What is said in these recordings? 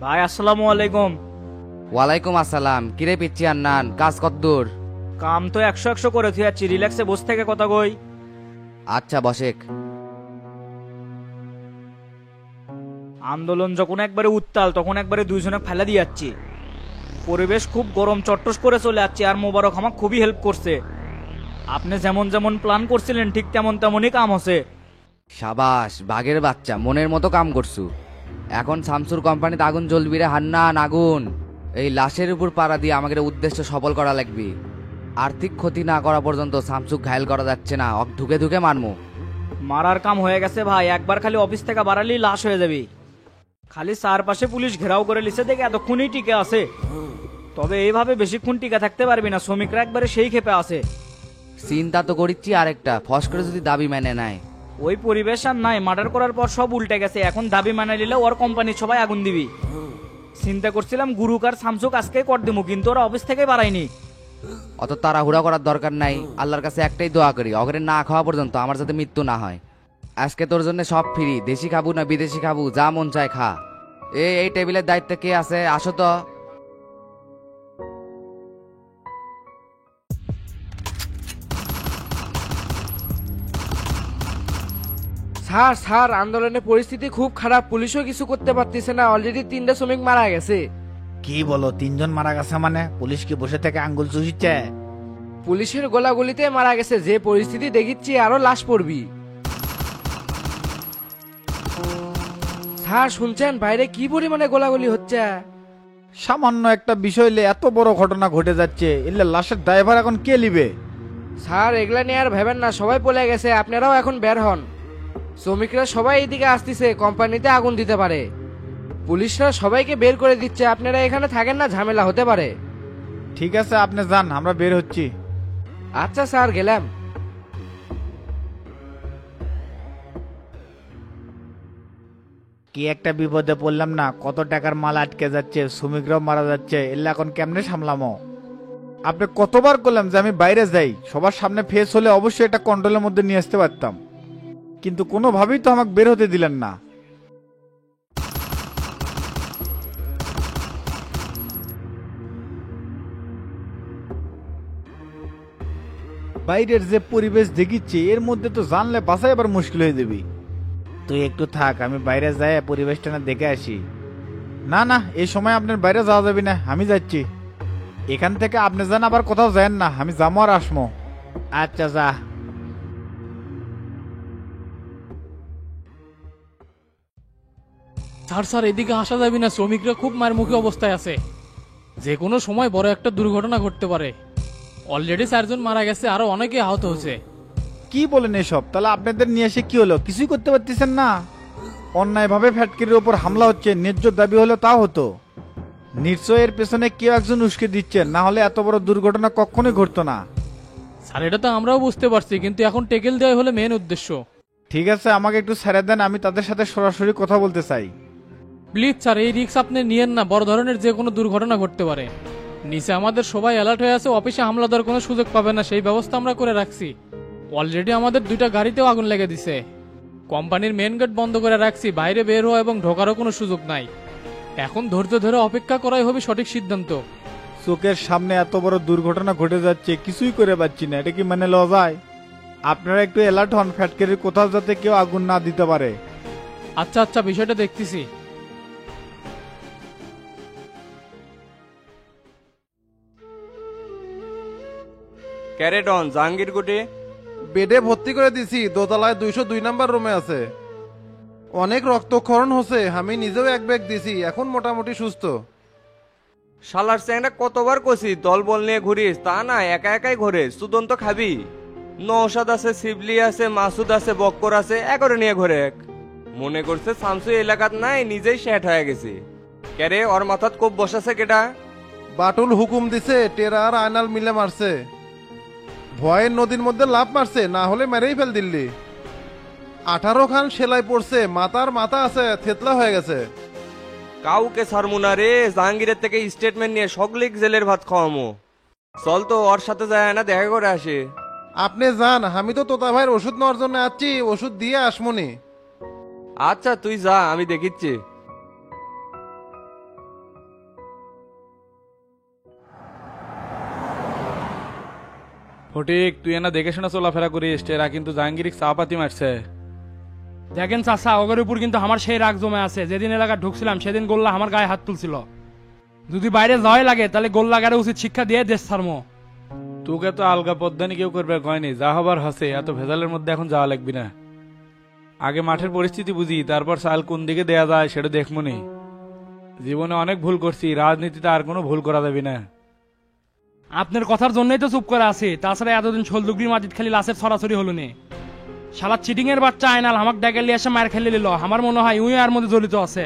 ভাই আসসালামু আলাইকুম। ওয়ালাইকুম আসসালাম। কিরে পিচ্ছি আন্নান, কাজ কদ্দূর? কাম তো একশো একশো করে থুয়াচ্ছি, রিল্যাক্সে বসে থেকে কথা কই। আচ্ছা বসেক। আন্দোলন যখন একবারে উত্তাল তখন একবারে দুইজনে ফেলা দিয়ে যাচ্ছি। পরিবেশ খুব গরম চট্টস করে চলে যাচ্ছে, আর মোবারক আমাকে খুবই হেল্প করছে। আপনি যেমন যেমন প্ল্যান করছিলেন ঠিক তেমন তেমনই কাম হচ্ছে। সাবাস বাঘের বাচ্চা, মনের মতো কাম করছু। এখন শামসুর কোম্পানিতে আগুন জ্বলবি রে হান্নান, আগুন। এই লাশের উপর পাড়া দিয়ে আমাদের উদ্দেশ্য সফল করা লাগবে। আর্থিক ক্ষতি না করা পর্যন্ত শামসুক ঘায়েল করা যাচ্ছে না, অক ধুকে ধুকে মারমু। মারার কাম হয়ে গেছে ভাই, একবার খালি অফিস থেকে বাড়ালেই লাশ হয়ে যাবে। খালি চারপাশে পুলিশ ঘেরাও করে লিছে দেখে এতক্ষণই টিকে আছে। তবে এইভাবে বেশিক্ষণ টিকে থাকতে পারবি না, শ্রমিকরা একবারে সেই ক্ষেপে আছে। চিন্তা তো করিচ্ছি আরেকটা, ফস করে যদি দাবি মেনে নেয়। ওই পরিবেশ আর নাই, মার্ডার করার পর সব উল্টে গেছে, এখন দাবি মানে নিলে ওর কোম্পানির সবাই আগুন দিবি। চিন্তা করছিলাম গুরুক আর সামসুক আজকে কর দিমু, কিন্তু ওরা অফিস থেকেই বাড়ায়নি। অত তাড়াহুড়া করার দরকার নাই, আল্লাহর কাছে একটাই দোয়া করি অগরে না খাওয়া পর্যন্ত আমার যাতে মৃত্যু না হয়। আজকে তোর জন্য সব ফ্রি, দেশি খাবো না বিদেশি খাবো, যা মন চায় খা। এই টেবিলের দায়িত্বে কে আছে, আসো তো। স্যার স্যার আন্দোলনের পরিস্থিতি খুব খারাপ, পুলিশও কিছু করতে পারতেছে না, অলরেডি 3টা শ্রমিক মারা গেছে। কি বলো, তিনজন মারা গেছে মানে? পুলিশ কি বসে থেকে আঙ্গুল চুষিচ্ছে? পুলিশের গোলাগুলিতে মারা গেছে, যে পরিস্থিতি দেখিচ্ছি আরো লাশ পড়বি। স্যার শুনছেন বাইরে কি পরিমাণে গোলাগুলি হচ্ছে? সামান্য একটা বিষয় নিয়ে এত বড় ঘটনা ঘটে যাচ্ছে, এলে লাশের ড্রাইভার এখন কে লিবে? স্যার এগুলা নিয়ে আর ভেবেন না, সবাই পলে গেছে, আপনারাও এখন বের হন। শ্রমিকরা সবাই এইদিকে আসতেছে, কোম্পানিতে আগুন দিতে পারে। পুলিশরা সবাইকে বের করে দিচ্ছে, আপনারা এখানে থাকেন না, ঝামেলা হতে পারে। ঠিক আছে আপনি যান, আমরা বের হচ্ছি। আচ্ছা স্যার গেলাম। কি একটা বিপদে পড়লাম না, কত টাকার মাল আটকে যাচ্ছে, শ্রমিকরাও মারা যাচ্ছে, এলে এখন কেমনে সামলামো? আপনি কতবার করলাম যে আমি বাইরে যাই, সবার সামনে ফেস হলে অবশ্যই এটা কন্ট্রোলের মধ্যে নিয়ে আসতে পারতাম, কিন্তু কোনোভাবেই তো আমাকে বের হতে দিলেন না। বাইরের যে পরিবেশ দেখিচ্ছি এর মধ্যে তো জানলে বাসায় আবার মুশকিল হয়ে যাবি। তুই একটু থাক, আমি বাইরে যাই পরিবেশটা না দেখে আসি। না না, এই সময় আপনার বাইরে যাওয়া যাবে না, আমি যাচ্ছি। এখান থেকে আপনি যান, আবার কোথাও যান না, আমি যাবো আর আসমো। আচ্ছা যা। স্যার স্যার এদিকে আসা যাবে না, শ্রমিকরা খুব মারমুখী অবস্থায় আছে। যে কোনো সময় বড় একটা দুর্ঘটনা ঘটতে পারে। অলরেডি 4 জন মারা গেছে, আরো অনেকে আহত হয়েছে। কি বলেন এসব? তাহলে আপনাদের নিয়ে এসে কি হলো? কিছুই করতে পারতেছেন না? অন্যায়ভাবে ফ্যাক্টরির উপর হামলা হচ্ছে, ন্যায্য দাবি হলে তাও হতো। নিশ্চয় এর পেছনে কেউ একজন উস্কে দিচ্ছেন, না হলে এত বড় দুর্ঘটনা কখনোই ঘটতো না। স্যার এটা তো আমরাও বুঝতে পারছি, কিন্তু এখন টেকেল দেওয়া হলে মেন উদ্দেশ্য। ঠিক আছে আমাকে একটু ছেড়ে দেন, আমি তাদের সাথে সরাসরি কথা বলতে চাই। প্লিজ স্যার এই রিস্ক আপনি নিয়েন না, বড় ধরনের যে কোনো দুর্ঘটনা ঘটতে পারে। নিচে আমাদের সবাই অ্যালার্ট হয়ে আছে, অফিসে হামলা দেওয়ার কোনো সুযোগ পাবে না, সেই ব্যবস্থা আমরা করে রাখছি। অলরেডি আমাদের 2টা গাড়িতেও আগুন লেগে দিছে। কোম্পানির মেন গেট বন্ধ করে রাখছি, বাইরে বের হওয়া এবং ঢোকারও কোনো সুযোগ নাই। এখন ধৈর্য ধরে অপেক্ষা করাই হবে সঠিক সিদ্ধান্ত। চোখের সামনে এত বড় দুর্ঘটনা ঘটে যাচ্ছে, কিছুই করে পাচ্ছি না, এটা কি মানে লওয়া যায়? আপনারা একটু অ্যালার্ট হন, ফ্যাক্টরির কোথাও যাতে কেউ আগুন না দিতে পারে। আচ্ছা আচ্ছা বিষয়টা দেখতেছি। ক্যারেটন জাহাঙ্গীর গুটি বেডে ভর্তি করে দিছি, দোতলায় 202 নাম্বার রুমে আছে। অনেক রক্তক্ষরণ হচ্ছে, আমি নিজেও এক ব্যাগ দিছি, এখন মোটামুটি সুস্থ। শালার চ্যাংটা কতবার কষি দল বল নিয়ে ঘুরিস, তা না একা একাই ঘোরে। সুদন তো খাবি, নৌসাদ আছে, শিবলি আছে, মাসুদ আছে, বক্কর আছে, একরে নিয়ে ঘোরে। মনে করছে শামসু এলাকাত নাই, নিজেই শেট হয়ে গেছে। ক্যারে ওর মাথাত খুব বসাছে কেটা? বাটুল হুকুম দিছে, টেরা আর আয়নাল মিলে মারছে। ভয়ের নদীর মধ্যে লাভ মারছে, না হলে মেরেই ফেল দিল্লি। 18 খান সেলাই পড়ছে, মাথার মাথা আছে, থেতলা হয়ে গেছে। কাউকে ছাড়মু রে, জাহাঙ্গীরের থেকে স্টেটমেন্ট নিয়ে সকলিক জেলের ভাত খাওয়ামো। চল তো ওর সাথে যায় না, দেখা করে আসে। আপনি যান, আমি তো তোতা ভাইয়ের ওষুধ নেওয়ার জন্য আসছি, ওষুধ দিয়ে আসমনি। আচ্ছা তুই যা, আমি দেখিচ্ছি। ফটিক তুই এনা দেখে শোনা চলাফেরা করিস, টেরা কিন্তু জাহাঙ্গীর চাপাতি মারছে। দেখেন চাচা, ওগের উপর কিন্তু আমার সেই রাগ জমে আছে। যেদিন এলাকা ঢুকছিলাম সেদিন গোল্লা আমার গায়ে হাত তুলছিল। যদি বাইরে যাওয়াই লাগে তাহলে গোল্লাগারে উচিত শিক্ষা দিয়ে দেশ ছাড়মো। তোকে তো আলগা পদ্মানি কেউ করবে কয়নি, যা হবার হসে, এত ভেজালের মধ্যে এখন যাওয়া লাগবি না। আগে মাঠের পরিস্থিতি বুঝি, তারপর চাল কোন দিকে দেয়া যায় সেটা দেখমনি। জীবনে অনেক ভুল করছি, রাজনীতিতে আর কোনো ভুল করা যাবি না। আপনার কথার জন্যই তো চুপ করে আছি। তাছাড়া এতদিন শোলদুগরির মাটিত খালি লাশের ছড়াছড়ি হলো নে। শালা চিটিং এর বাচ্চা আয়নাল আমাকে ডেকে নিয়ে এসে মার খেলে নিল। আমার মনে হয় উই আর মধ্যে জড়িত আছে।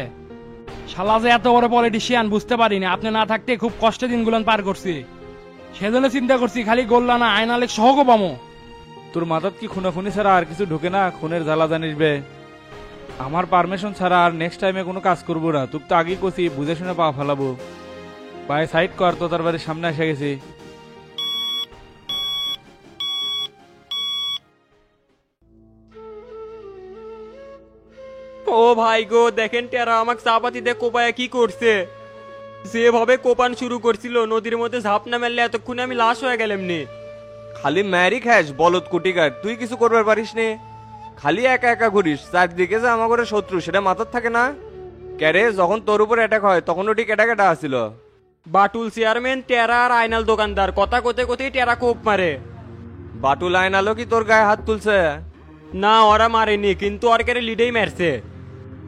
শালা যে এত বড় পলিটিশিয়ান বুঝতে পারিনি। আপনি না থাকতে খুব কষ্টে দিনগুলো পার করছি। সেজন্য চিন্তা করছি খালি গোল্লা না আয়নালে সহগো পামো। তোর মাথাত কি খুনাখুনি ছাড়া আর কিছু ঢুকে না? খুনের জ্বালা জানিসবে। আমার পারমিশন ছাড়া আর নেক্সট টাইমে কোনো কাজ করবো না। তুই তো আগেই কছি বুঝে শুনে পা ফেলাবো। ভাই সাইড কর, তো তার বাড়ির সামনে এসে গেছি। ও ভাই গো, দেখেন টেরা আমাকে চাপাতি দিয়ে কোপায় কি করছে। যেভাবে কোপান শুরু করছিল, নদীর মধ্যে ঝাঁপ না মারলে এতক্ষণে আমি লাশ হয়ে গেলাম নি। খালি ম্যারি খাস বলদ কুটিকার, তুই কিছু করবার পারিস নে। খালি একা একা ঘুরিস, চারদিকে যে আমার ঘরে শত্রু সেটা মাথার থাকে না। ক্যারে যখন তোর উপর অ্যাটাক হয় তখন ওটি কেটা কেটা আসছিল। বাটুল চেয়ারম্যান, টেরা আর আয়নাল দোকানদার কথা কোতে কোতেই টেরা কোপ মারে। বাটুল আয়নালও কি তোর গায়ে হাত তুলছে? না, ওরা মারেনি, কিন্তু ওর কেড়ে লিডেই মারছে।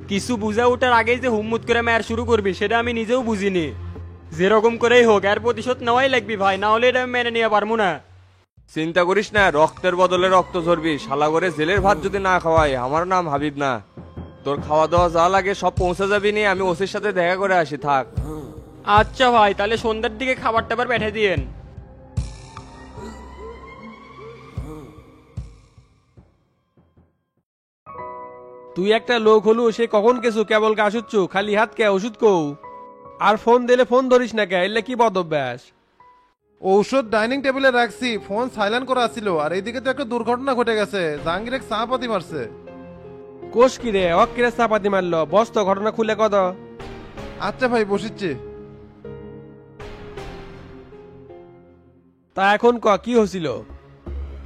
কিছু বুঝে ওঠার আগেই যে হুম্মুত করে মার শুরু করবি সেটা আমি নিজেও বুঝিনি। যেরকম করেই হোক এর প্রতিশোধ নেওয়াই লাগবি ভাই, না হলে এটা আমি মেনে নিয়ে পারবো না। চিন্তা করিস না, রক্তের বদলে রক্ত ঝরবি। শালা করে জেলের ভাত যদি না খাওয়াই, আমার নাম হাবিব না। তোর খাওয়া দাওয়া যা লাগে সব পৌঁছে যাবি নি, আমি ওসির সাথে দেখা করে আসি। থাক। আচ্ছা ভাই, তাহলে সন্ধ্যার দিকে খাবার টাবার পাঠিয়ে দিয়েন। তুই একটা লোক হলু, সে কখন কিছু কেবল কাশুচ্ছু, খালি হাত কে ওষুধ কৌ। আর ফোন দিলে ফোন ধরিস না কে, এলে কি বদ অভ্যাস? ঔষধ ডাইনিং টেবিলে রাখছি, ফোন সাইলেন্ট করা ছিল। আর এইদিকে তো একটা দুর্ঘটনা ঘটে গেছে, জাহাঙ্গীর এক চাপাতি মারছে। কোষ কি রে, অক কিরে চাপাতি মারলো? বস তো ঘটনা খুলে কদ। আচ্ছা ভাই, বসিচ্ছে। তা এখন ক কি হয়েছিল?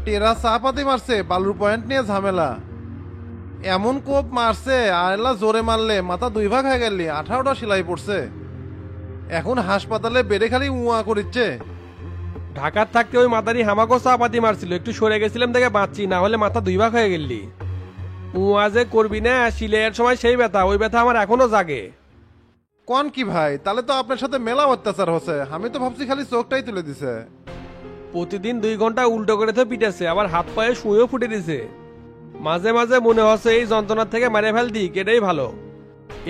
টেরা চাপাতি মারছে, বালুর পয়েন্ট নিয়ে ঝামেলা। এমন কোপ মারছে, আয়লা জোরে মারলে মাথা দুই ভাগ হয়ে গেলি, 18টা সেলাই পড়ছে। এখন হাসপাতালে বেড়ে খালি উয়া করিচ্ছে। ঢাকার থাকতে ওই মাতারি হামাকো চাপাতি মারছিল, একটু সরে গেছিলাম দেখে বাঁচছি, না হলে মাথা দুই ভাগ হয়ে গেলি। উয়া যে করবি না, সিলের সময় সেই ব্যথা, ওই ব্যথা আমার এখনো জাগে। কোন কি ভাই, তাহলে তো আপনার সাথে মেলা অত্যাচার হচ্ছে। আমি তো ভাবছি খালি চোখটাই তুলে দিছে। প্রতিদিন 2 ঘন্টা উল্টো করে তো পিটেছে, আবার হাত পায়ে শুয়েও ফুটে দিছে। মাঝে মাঝে মনে হচ্ছে এই যন্ত্রণার থেকে মেরে ফেল দিক, এটাই ভালো।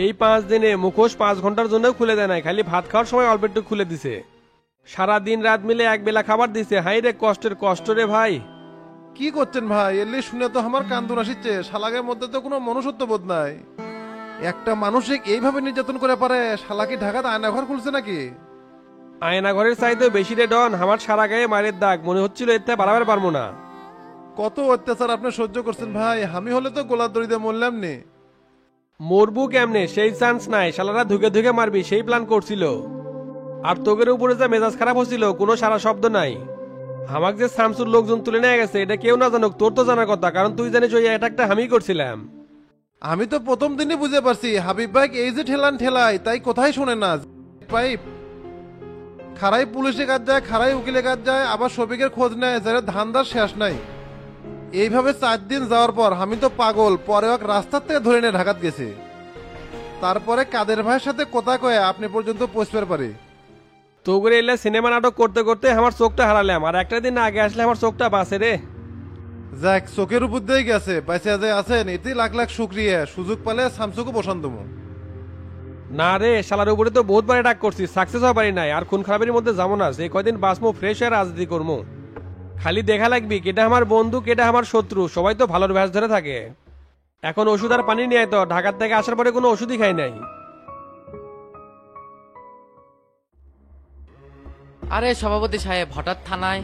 এই 5 দিনে মুখোশ 5 ঘন্টার জন্য খুলে দেয় নাই, খালি ভাত খাওয়ার সময় অল্প একটু খুলে দিছে। সারা দিন রাত মিলে এক বেলা খাবার দিছে। হাই রে কষ্টের কষ্ট রে ভাই। কি করছেন ভাই? এলে শুনে তো আমার কান্দুন আসিচ্ছে। শালাকের মধ্যে তো কোনো মনুষ্যত্ব বোধ নাই। একটা মানুষকে এইভাবে নির্যাতন করে পারে? শালা কি ঢাকাতে আয়নাঘর খুলছে নাকি? আয়না ঘরের চাইতে বেশি রে ডন, আমার সারা গায়ে মারের দাগ, মনে হচ্ছিল এতে বাড়াবার পারবো না। কত অত্যাচার আপনি সহ্য করছেন ভাই। আমি হলে তো গোলার দড়িতে মরলাম নে। মরবু কেমনে, সেই চান্স নাই। শালারা ধুকে ধুকে মারবি সেই প্ল্যান করছিল। আর তোগের উপরে যে মেজাজ খারাপ হচ্ছিল, কোনো সারা শব্দ নাই। আমাক যে শামসুর লোকজন তুলে নিয়ে গেছে এটা কেউ না জানুক, তোর তো জানার কথা, কারণ তুই জানিস ওই অ্যাটাকটা আমি করছিলাম। আমি তো প্রথম দিনই বুঝে পারছি হাবিব ভাই এই যে ঠেলান ঠেলায়, তাই কোথায় শোনে না। পাইপ খারাই পুলিশে কাজ যায়, খারাই উকিলে কাজ যায়, আবার শফিকের খোঁজ নেয়, যারা ধান্দার শেষ নাই। এইভাবে 4 দিন যাওয়ার পর আমি তো পাগল। পরে এক রাস্তার থেকে ধরে নিয়ে ঢাকাত গেছে। তারপরে কাদের ভাইয়ের সাথে কথা কয়ে আপনি পর্যন্ত পৌঁছবার পারি। তোগরে এলে সিনেমা নাটক করতে করতে আমার চোখটা হারালাম, আর একটা দিন আগে আসলে আমার চোখটা বাঁচে রে। যাক, চোখের উপর দিয়ে গেছে, বাইসে যে আছেন এতেই লাখ লাখ শুক্রিয়া। সুযোগ পালে শামসুকে বসান দেবো। না রে, শালার উপরে তো বহুতবার অ্যাটাক করছি, সাকসেস হওয়া পারি নাই। আর খুন খারাপের মধ্যে যাবো না, যে কয়দিন বাঁচবো ফ্রেশ হয়ে রাজনীতি করবো। খালি দেখা লাগবি কেটা আমার বন্ধু কেটা আমার শত্রু, সবাই তো ভালোর ভ্যাস ধরে থাকে। এখন ওষুধ আর পানি নিয়ে তো ঢাকার থেকে আসার পরে কোনো ওষুধই খাই নাই। আরে সভাপতি সাহেব, হঠাৎ থানায়?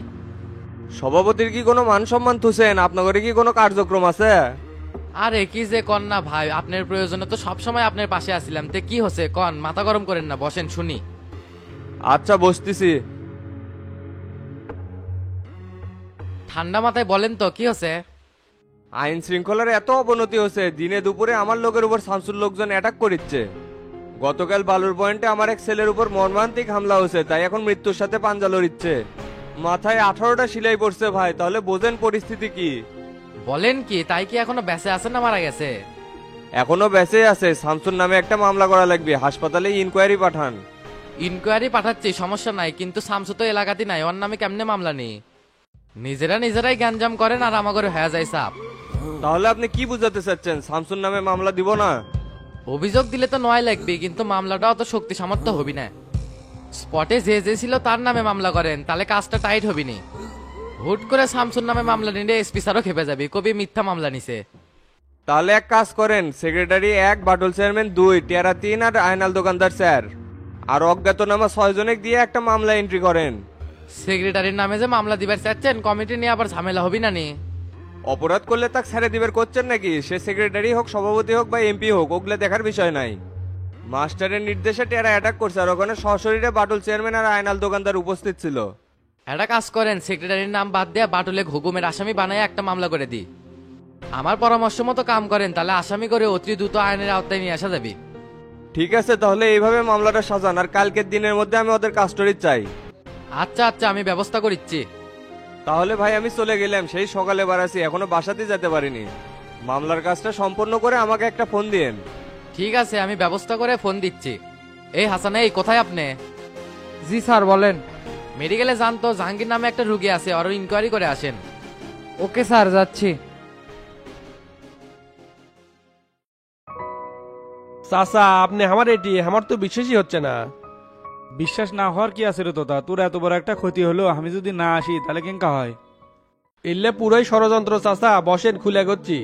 সভাপতির কি কোনো মান সম্মান থুছেন? আপনাদের কি কোনো কার্যক্রম আছে? আরে কি যে কন না ভাই, আপনার প্রয়োজনে তো সবসময় আপনার পাশে আসছিলাম। তে কি হচ্ছে কন, মাথা গরম করেন না, বসেন শুনি। আচ্ছা বসতেছি। ঠান্ডা মাথায় বলেন তো কি হচ্ছে? আইন শৃঙ্খলার এত অবনতি হচ্ছে, দিনে দুপুরে আমার লোকের উপর শামসুর লোকজন অ্যাটাক করিচ্ছে। গতকাল বালুর পয়েন্টে আমার এক ছেলের উপর মর্মান্তিক হামলা হয়েছে, তাই এখন মৃত্যুর সাথে পাঞ্জা লড়িচ্ছে। মাথায় 18টা সেলাই পড়ছে ভাই, তাহলে বোঝেন পরিস্থিতি কি। বলেন কি, তাই কি এখনো বেঁচে আছেন না মারা গেছে? এখনো বেঁচে আছে। শামসুর নামে একটা মামলা করা লাগবে, হাসপাতালে ইনকোয়ারি পাঠান। ইনকোয়ারি পাঠাচ্ছি, সমস্যা নাই, কিন্তু শামসু তো এলাকাতে নাই, ওর নামে কেমনে মামলা নেই? নিজেরাই গ্যাঞ্জাম করেন আর আমাকে হয়ে যায় সাপ। তাহলে আপনি কি বুঝাতে চাচ্ছেন, শামসুর নামে মামলা দিব না? অভিযোগ দিলে তো নয় লাগবে, কিন্তু মামলাটা অত শক্তি সামর্থ্য হবি না। স্পটে যে ছিল তার নামে মামলা করেন, তাহলে কাজটা টাইট হবি নি। হুট করে শামসুর নামে মামলা নিলে এসপি স্যারও খেপে যাবি, কবি মিথ্যা মামলা নিছে। তাহলে এক কাজ করেন, সেক্রেটারি 1, বাটুল চেয়ারম্যান 2, টেরা 3 আর আয়নাল দোকানদার 4 আর অজ্ঞাতনামা 6 জনের দিয়ে একটা মামলা এন্ট্রি করেন। সেক্রেটারির নামে যে মামলা দিবার চাচ্ছেন, কমিটি নিয়ে আবার ঝামেলা হবি না নি? অপরাধ করলে তাকে ছেড়ে দিবার করছেন নাকি? সে সেক্রেটারি হোক, সভাপতি হোক বা এমপি হোক, ওগুলো দেখার বিষয় নাই। মাস্টারের নির্দেশে টেরা অ্যাটাক করছে, আর ওখানে সশরীরে বাটুল চেয়ারম্যান আর আয়নাল দোকানদার উপস্থিত ছিল। একটা কাজ করেন, সেক্রেটারির নাম বাদ দিয়ে বাটুলে হুকুমের আসামি বানায় একটা মামলা করে দি। আমার পরামর্শ মতো কাম করেন, তাহলে আসামি করে অতি দ্রুত আইনের আওতায় নিয়ে আসা যাবে। ঠিক আছে, তাহলে এইভাবে মামলাটা সাজান, আর কালকের দিনের মধ্যে আমি ওদের কাস্টডি চাই। আচ্ছা, আমি ব্যবস্থা করিচ্ছি। তাহলে ভাই আমি চলে গেলাম, সেই সকালে বাড়াছি, এখনো বাসাতে যেতে পারিনি। মামলার কাজটা সম্পন্ন করে আমাকে একটা ফোন দিয়েন। ঠিক আছে, আমি ব্যবস্থা করে ফোন দিচ্ছি। এই হাসান, এই কোথায় আপনি? জি স্যার বলেন। মেডিকেলে যান তো, জাহাঙ্গীর নামে একটা রুগী আছে, ওর ইনকোয়ারি করে আসেন। ওকে স্যার, যাচ্ছি। চাচা আপনি আমার এটি আমার তো বিশ্বাসই হচ্ছে না। বিশ্বাস না হওয়ার কি আছে রে তোতা, তোর এত বড় একটা ক্ষতি হলো, আমি যদি না আসি তাহলে কেঙ্কা হয়? এলে পুরোই ষড়যন্ত্র চাচা, বসেন খুলে করছি।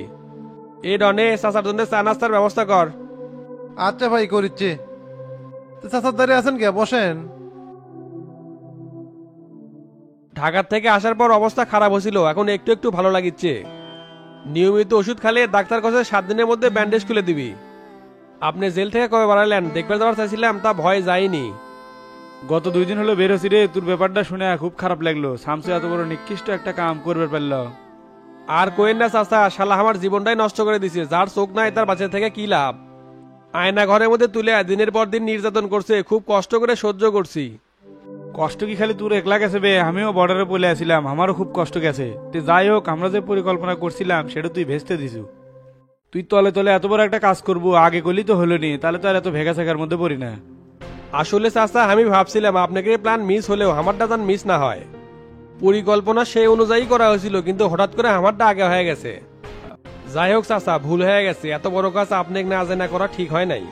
এ ডনে চাচার জন্য চা নাস্তার ব্যবস্থা কর। আচ্ছা ভাই, করিচ্ছি। চাচার দাঁড়িয়ে আছেন কে, বসেন। ঢাকার থেকে আসার পর অবস্থা খারাপ হয়েছিল, এখন একটু একটু ভালো লাগিচ্ছে। নিয়মিত ওষুধ খালে ডাক্তার কাছে 7 দিনের মধ্যে ব্যান্ডেজ খুলে দিবি। আপনি জেল থেকে কবে বাড়ালেন দেখবে যাওয়ার চাইছিলাম, তা ভয় যায়নি। গত 2 দিন হলো বের হছি রে, তোর ব্যাপারটা শুনে খুব খারাপ লাগলো। শামসু এত বড় নিকৃষ্ট একটা কাম করবে পারলো। আর কোয়েন না চাচা, শালা আমার জীবনটাই নষ্ট করে দিছে। যার চোখ নাই তার বাচ্চা থেকে কি লাভ? আয়না ঘরের মধ্যে তুলে দিনের পর দিন নির্যাতন করছে, খুব কষ্ট করে সহ্য করছি। কষ্ট কি খালি তোর একলা গেছে বে? আমিও বর্ডারে পড়ে আসছিলাম, আমারও খুব কষ্ট গেছে। যাই হোক, আমরা যে পরিকল্পনা করছিলাম সেটা তুই ভেস্তে দিছু। তুই তলে তলে এত বড় একটা কাজ করবো আগে করলি তো হলো নি, তাহলে তো আর এত ভেগা চেকার মধ্যে পড়ি না। আসলে চাচা আমি ভাবছিলাম আপনাকে প্ল্যান মিস হলেও আমারটা যেন মিস না হয়। পরিকল্পনা সেই অনুযায়ী করা হয়েছিল, কিন্তু হঠাৎ করে আমারটা আগে হয়ে গেছে। যাই হোক চাচা, ভুল হয়ে গেছে। এত বড় কাজ আপনাকে না জানা করা ঠিক হয় নাই।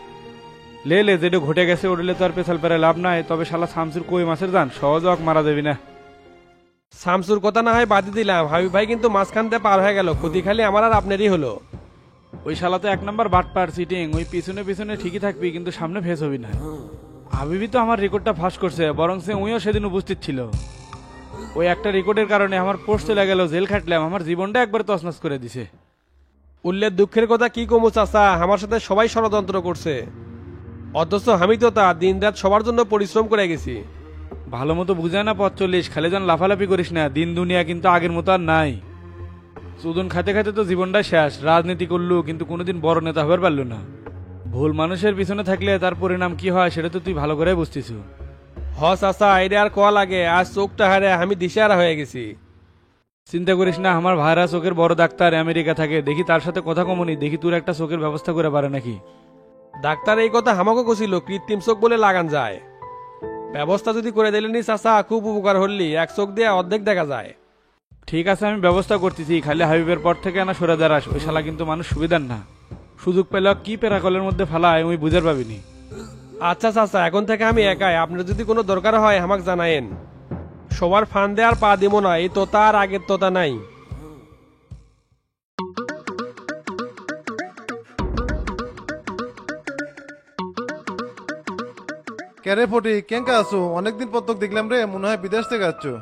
লে যেটা ঘটে গেছে ওঠলে তো আর পেছাল পেরে লাভ নাই। তবে শালা শামসুর কই মাছের দান সহজ হোক মারা দেবি না। শামসুর কথা না হয় বাদই দিলাম, হাবিব ভাই কিন্তু মাঝখান দিয়ে পার হয়ে গেল। ক্ষতি খালি আমার আর আপনারই হলো। ওই শালা তো 1 নাম্বার বাটপার সিটিং, ওই পিছনে পিছনে ঠিকই থাকবি, কিন্তু সামনে ফেস হবি না। হাবিবি তো আমার রেকর্ডটা ফাঁস করছে, বরং সে উইও সেদিন উপস্থিত ছিল। ওই একটা রেকর্ডের কারণে আমার পোস্ট চলে গেল, জেল খাটলাম, আমার জীবনটা একবার তছনছ করে দিছে। উল্লেখ দুঃখের কথা কি কমু চাচা, আমার সাথে সবাই ষড়যন্ত্র করছে, অথচ আমি তো তা দিন রাত সবার জন্য পরিশ্রম করে গেছি। ভালো মতো বুঝায় না পথ চল্লিশ, খালি যেন লাফালাফি করিস না। দিন দুনিয়া কিন্তু আগের মতো আর নাই। চুদন খাতে খাতে তো জীবনটা শেষ। রাজনীতি করলু কিন্তু কোনোদিন বড় নেতা হবার পারল না। ভুল মানুষের পিছনে থাকলে তার পরিণাম কি হয় সেটা তো তুই ভালো করে বুঝতিস। হ চাচা, এটা আর কোয়া লাগে, আজ চোখটা হারে আমি দিশেহারা হয়ে গেছি। চিন্তা করিস না, আমার ভাইরা চোখের বড় ডাক্তার আমেরিকা থাকে, দেখি তার সাথে কথা কমনি, দেখি তোর একটা চোখের ব্যবস্থা করে পারে নাকি। ডাক্তার এই কথা আমাকে কছিল, কৃত্রিম চোখ বলে লাগান যায়। ব্যবস্থা যদি করে দিলেনি চাচা, খুব উপকার হলি, এক চোখ দিয়ে অর্ধেক দেখা যায়। ঠিক আছে, আমি ব্যবস্থা করতেছি, খালি হাবিবের পর থেকে না সরে দাঁড়াস। ওই শালা কিন্তু মানুষ সুবিধার না, সুযোগ পেলে কি পেরাকলের মধ্যে ফালায় ওই বুঝার পাবিনি। আচ্ছা চাচা, এখন থেকে আমি একাই, আপনার যদি কোনো দরকার হয় আমাকে জানায়েন। সবার ফান দেওয়ার পা দিব না, এই তোতা আর আগের তোতা নাই। ক্যারে ফটি কেঙ্কা আছো? অনেকদিন পর তোকে দেখলাম রে, মনে হয় বিদেশ থেকে আসছো।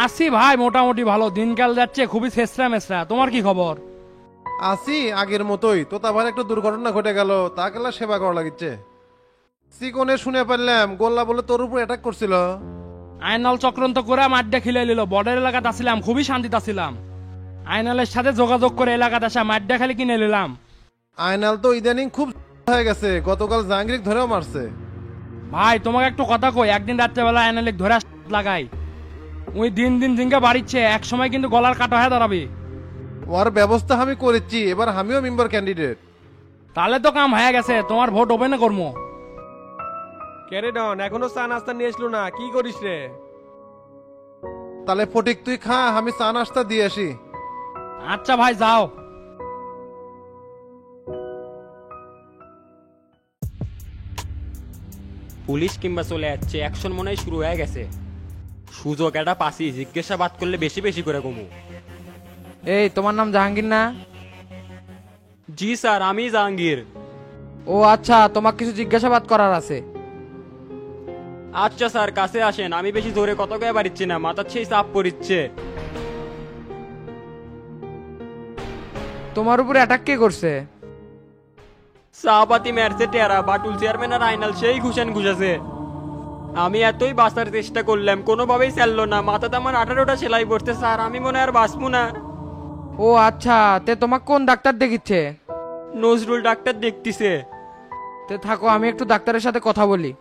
আসি ভাই, মোটামুটি ভালো, দিনকাল যাচ্ছে খুবই ছেসরা মেসরা। তোমার কি খবর? আসি আগের মতোই। তো আবার একটা দুর্ঘটনা ঘটে গেল, তা কেলা সেবা করা লাগিচ্ছে। চিকনে শুনে পারলাম গোল্লা বলে তোর উপর অ্যাটাক করছিল। আয়নাল চক্রান্ত করে মাঠটা খিলে নিল। বর্ডার এলাকাতে আসছিলাম, খুবই শান্তিতে আসছিলাম। আয়নালের সাথে যোগাযোগ করে এলাকাতে আসা মাঠটা খালি কিনে নিলাম। আয়নাল তো ইদানিং খুব হয়ে গেছে, গতকাল জাহাঙ্গীর ধরেও মারছে। ভাই তোমাকে একটু কথা কই, একদিন রাত্রেবেলা আয়নালে ধরে লাগাই, ওই দিন দিন জিঙ্গা বাড়িচ্ছে, এক সময় কিন্তু গলার কাটা হয়ে দাঁড়াবে। ওর ব্যবস্থা আমি করেছি, এবার আমিও মেম্বার ক্যান্ডিডেট। তাহলে তো কাম হয়ে গেছে, তোমার ভোট ওপেনে করবো। ক্যারে ডন এখনো চা নাস্তা নিয়ে আসলো না, কি করিস রে? তাহলে ফটিক তুই খা, আমি চা নাস্তা দিয়ে আসি। আচ্ছা ভাই যাও। পুলিশ কিংবা চলে যাচ্ছে, অ্যাকশন মনে হয় শুরু হয়ে গেছে। সুযোগ একটা পাসি, জিজ্ঞাসাবাদ করলে বেশি বেশি করে কমু। এই তোমার নাম জাহাঙ্গীর না? জি স্যার, আমি জাহাঙ্গীর। ও আচ্ছা, তোমাকে কিছু জিজ্ঞাসাবাদ করার আছে। আচ্ছা স্যার, কাছে আসেন। আমি বেশি জোরে কত গায়ে পারিচ্ছি না, মাথার সেই চাপ পড়িচ্ছে। তোমার উপরে অ্যাটাক কে করছে? চাপাতি মারছে টেরা, বাটুল চেয়ারম্যান আর আইনাল সেই ঘুষান ঘুষাছে। আমি এতই বাঁচার চেষ্টা করলাম, কোনোভাবেই চাললো না। মাথাতে আমার 18টা সেলাই পড়ছে স্যার, আমি মনে আর বাঁচবো না। ও আচ্ছা, তে তোমাকে কোন ডাক্তার দেখিচ্ছে? নজরুল ডাক্তার দেখতিছে। তে থাকো, আমি একটু ডাক্তারের সাথে কথা বলি।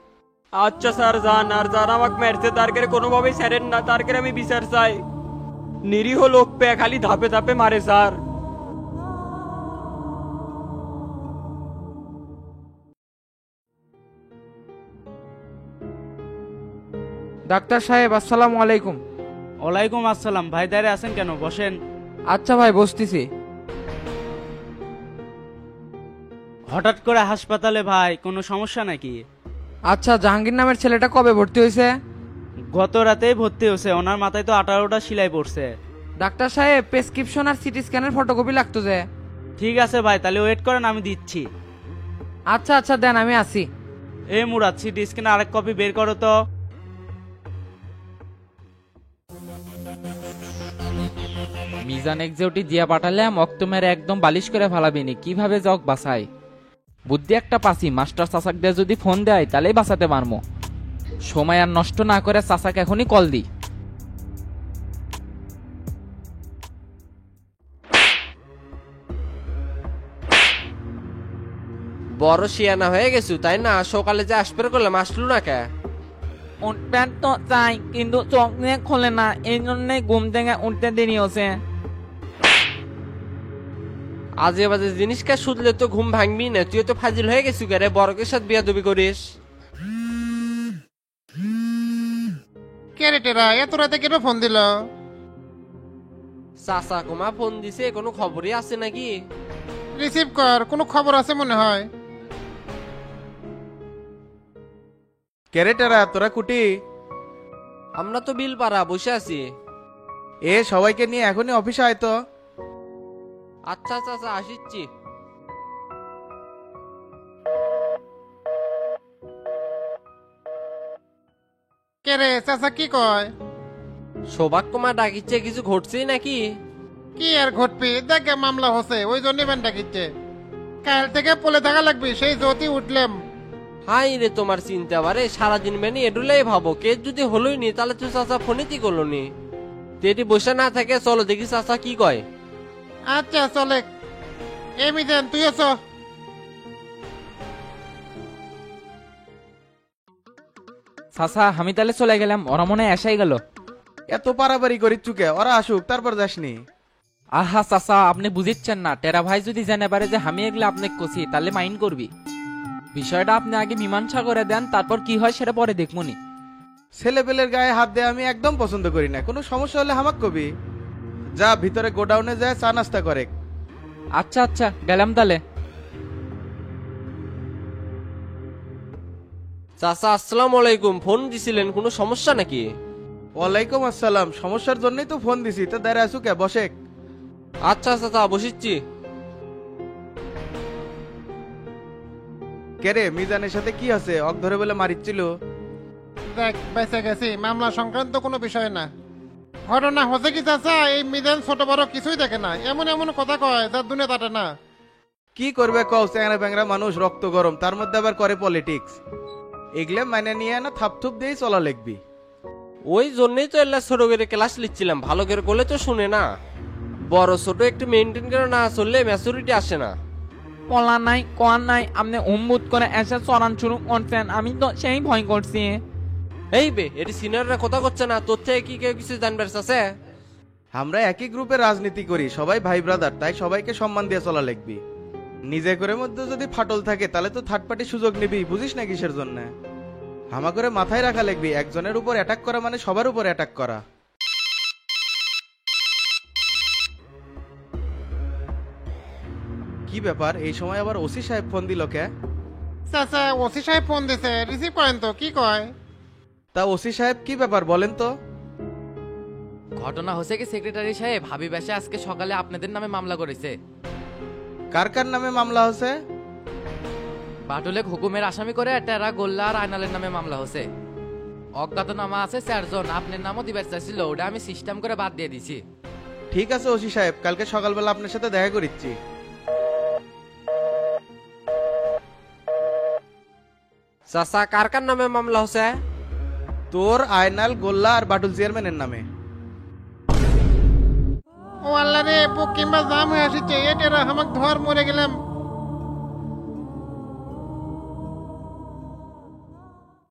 আচ্ছা স্যার যান। আর যারা আমাকে মারছে তার কাছে কোনোভাবেই ছাড়েন না, তার কাছে আমি বিচার চাই। নিরীহ লোক পেয়ে খালি ধাপে ধাপে মারে স্যার। ডাক্তার সাহেব আসসালামু আলাইকুম। ওয়ালাইকুম আসসালাম। ভাই দাঁড়িয়ে আছেন কেন? বসেন। আচ্ছা ভাই, বসতেছি। হঠাৎ করে হাসপাতালে ভাই, কোনো সমস্যা নাকি? আচ্ছা, জাহাঙ্গীর নামের ছেলেটা কবে ভর্তি হয়েছে? গত রাতেই ভর্তি হয়েছে, ওনার মাথায় তো 18টা সেলাই পড়ছে। ডাক্তার সাহেব, প্রেসক্রিপশন আর সিটি স্ক্যানের ফটোকপি লাগতো যে। ঠিক আছে ভাই, তাহলে ওয়েট করেন, আমি দিচ্ছি। আচ্ছা আচ্ছা দেন, আমি আসি। এই মুরাদ, সিটি স্ক্যান আরেক কপি বের করো তো। মিজান এক্সিকিউটিভ দিয়া পাঠালাম, অক্ত মেরে একদম বালিশ করে ফালাবিনি, কিভাবে জগ বাসায়। বুদ্ধি একটা পাসি, মাস্টার চাচাক দিয়ে যদি ফোন দেয় তাহলেই বাঁচাতে পারবো। সময় আর নষ্ট না করে চাচাকে এখনই কল দিই। বড় শিয়ানা হয়ে গেছু তাই না? সকালে যে আসবে করলাম, আসলো না কে? উঠবেন তো চাই, কিন্তু চোখ নিয়ে খোলে না, এই জন্যই ঘুম থেকে উঠতে দেরি হচ্ছে। আজে বাজে জিনিসকে শুধলে তো ঘুম ভাঙবি না। তুই তো ফাজিল হয়ে গেছু কে রে? বড়কের সাথে বিয়া দবি করিস। কে রে টেরা, এত রাতে কেন ফোন দিল? চাচা কুমা ফোন দিছে, কোনো খবরই আছে নাকি? রিসিভ কর, কোনো খবর আছে মনে হয়। কে রে টেরা, তোরা কুটি? আমরা তো বিল পাড়া বসে আছি। এ সবাইকে নিয়ে এখনই অফিসে আয় তো। আচ্ছা চাচা, আসিচ্ছি। কে রে চাচা, কি কয়? সৌভাগ কুমার ডাকিচ্ছে, কিছু ঘটছেই নাকি? কি আর ঘটবি, দেখে মামলা হচ্ছে, ওই জন্য ব্যান ডাকিচ্ছে। কাল থেকে পলে থাকা লাগবে, সেই জ্যোতি উঠলাম। হাই রে, তোমার চিন্তা বারে, সারাদিন বেনি এডুলাই ভাবো। কে যদি হলোই নি তাহলে তুই চাচা ফোনেতি করলো নি। তেটি বসে না থাকে, চলো দেখি চাচা কি কয়। আচ্ছা চলে, এমি দেন তুইও চ। চাচা, আমি তাহলে চলে গেলাম, ওরা মনে হয় এসাই গেল। এত পারাবারি করি চুকে, ওরা আসুক তারপর যাসনি। আহা চাচা, আপনি বুঝিচ্ছেন না, টেরা ভাই যদি জানে পারে যে আমি এগুলো আপনাকে কষি, তাহলে মাইন্ড করবি। বিষয়টা আপনি আগে মীমাংসা করে দেন, তারপর কি হয় সেটা পরে দেখবনি। ছেলেপেলের গায়ে হাত দেয় আমি একদম পছন্দ করি না। কোনো সমস্যা হলে হামাক কবি। যা ভিতরে গোডাউনে যায়, চা নাস্তা করে। আচ্ছা আচ্ছা, গেলাম তাহলে। চাচা আসসালামু আলাইকুম। ফোন দিছিলেন, কোনো সমস্যা নাকি? ওয়ালাইকুম আসসালাম। সমস্যার জন্যই তো ফোন দিছি, তো দাঁড়া আসুক, বসে। আচ্ছা চাচা, বসিচ্ছি। কে রে, মিজানের সাথে কি আছে? অক ধরে বলে মারিচ্ছিল। দেখ বেঁচে গেছি, মামলা সংক্রান্ত কোনো বিষয় না। ঘটনা হচ্ছে কি চাচা, এই মিজান ছোট বড় কিছুই দেখে না, এমন এমন কথা কয় যার দুনিয়া তাতে না। কি করবে কও, চ্যাংরা ব্যাংরা মানুষ, রক্ত গরম, তার মধ্যে আবার করে পলিটিক্স। এগুলো মানে নিয়ে না থাপথুপ দিয়েই চলা লিখবি। ওই জন্যই তো এল্লা ছোট করে ক্লাস লিখছিলাম, ভালো করে করলে তো শুনে না। বড় ছোট একটু মেনটেন করে না চললে ম্যাচুরিটি আসে না। পলা নাই কোয়ার নাই, আপনি উম্মুত করে এসে চড়ান শুরু করছেন, আমি তো সেই ভয় করছি। এই বে এটি সিনিয়ররা কথা করছে না, তোর থেকে কি কেউ কিছু জানবার আছে? আমরা একই গ্রুপে রাজনীতি করি, সবাই ভাই ব্রাদার, তাই সবাইকে সম্মান দিয়ে চলা লাগবি। নিজে করে মধ্যে যদি ফাটল থাকে তাহলে তো থার্ড পার্টি সুযোগ নিবি, বুঝিস না কিসের জন্য? হামা করে মাথায় রাখা লাগবি, একজনের উপর অ্যাটাক করা মানে সবার উপর অ্যাটাক করা। কি ব্যাপার, এই সময় আবার ওসি সাহেব ফোন দিল কে? চাচা ওসি সাহেব ফোন দিছে, রিসিভ করেন তো। কি কয়? তা ওসি সাহেব কি ব্যাপার বলেন তো? ঘটনা হচ্ছে কি সেক্রেটারি সাহেব, হাবিব এসে আজকে সকালে আপনাদের নামে মামলা করেছে। কার কার নামে মামলা হচ্ছে? বাটুলে হুকুমের আসামি করে টেরা, গোল্লা আর আয়নালের নামে মামলা হচ্ছে। অজ্ঞাতনামা আছে 4 জন, আপনার নামও দিবার চাইছিল, ওটা আমি সিস্টেম করে বাদ দিয়ে দিছি। ঠিক আছে ওসি সাহেব, কালকে সকালবেলা আপনার সাথে দেখা করিচ্ছি। চাচা কার কার নামে মামলা হচ্ছে? তোর, আয়নাল, গোল্লা আর বাটুল চেয়ারম্যানের নামে। ও আল্লাহ রে, বুক কিংবা জাম হয়ে আসছে, এটেরা আমাকে ধর মরে গেলাম।